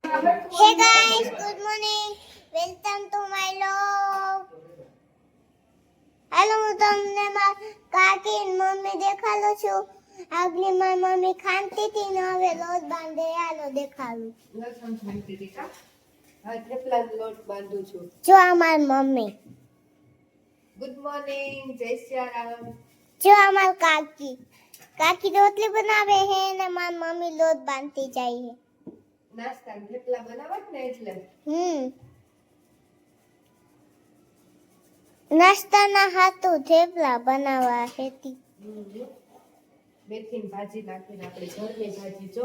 Hey guys, good morning. Welcome to my vlog. હાલો હું તમને કાકી અને મમ્મી દેખાડું છું. આગલી મારી મમ્મી ખાંડતી હતી ને હવે લોટ બાંધે હાલો દેખાડું. લસણ ખાંડતી હતી કા? હા થેપલાનો લોટ બાંધું છું. જો આ મારી મમ્મી. ગુડ મોર્નિંગ, જય સિયારામ. જો આ મારી કાકી. કાકી રોટલી બનાવે છે ને મારી મમ્મી લોટ બાંધતી જાય છે. નાસ્તા થેપલા બનાવત ને એટલે નાસ્તાના હાથું થેપલા બનાવવા હતી. મેથીની ભાજી નાખીને આપણે ઘરની ભાજી જો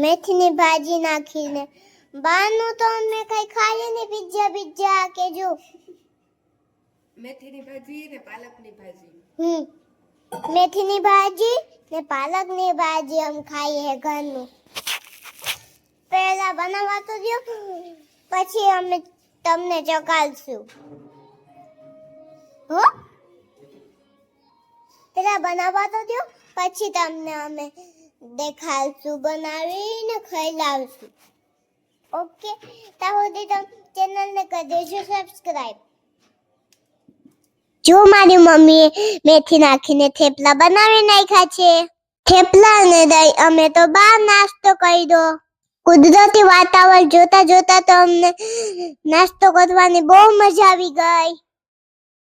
મેથીની ભાજી નાખીને બહારનું તો અમે કઈ ખાઈએ ને પિઝા કે જો મેથીની ભાજી ને પાલકની ભાજી મેથીની ભાજી ને પાલકની ભાજી અમે ખાઈએ હે ઘરનું. પહેલા બનાવવા તો દો પછી અમે તમને ચકાલશું. હો પહેલા બનાવવા તો દો પછી તમને અમે દેખાડશું બનાવીને ખવડાવશું. ઓકે ત્યાં સુધી તમે ચેનલને કરી દેજો સબસ્ક્રાઇબ. જો મારી મમ્મીએ મેથી નાખીને થેપલા બનાવી નાખ્યા છે. થેપલા ને દહીં અમે તો બહાર નાસ્તો કરી દો. કુદરતી વાતાવરણ જોતા જોતા તો અમને નાસ્તો કરવાની બહુ મજા આવી ગઈ.